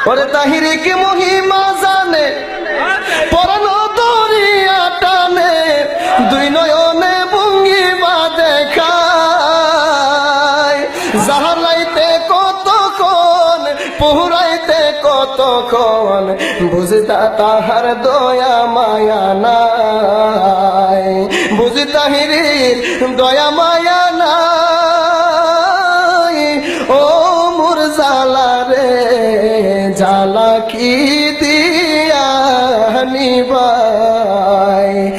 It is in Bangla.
ওরে তাহিরি কি মহিমা জানে পরাণ দরিয়া টানে দুই নয়নে ভঙ্গিমা দেখায় জাহালাইতে কতক্ষণ পুরাইতে কতক্ষণ বুঝতা তাহার দয়া মায়া নাই বুঝি তাহিরির দয়া মায়া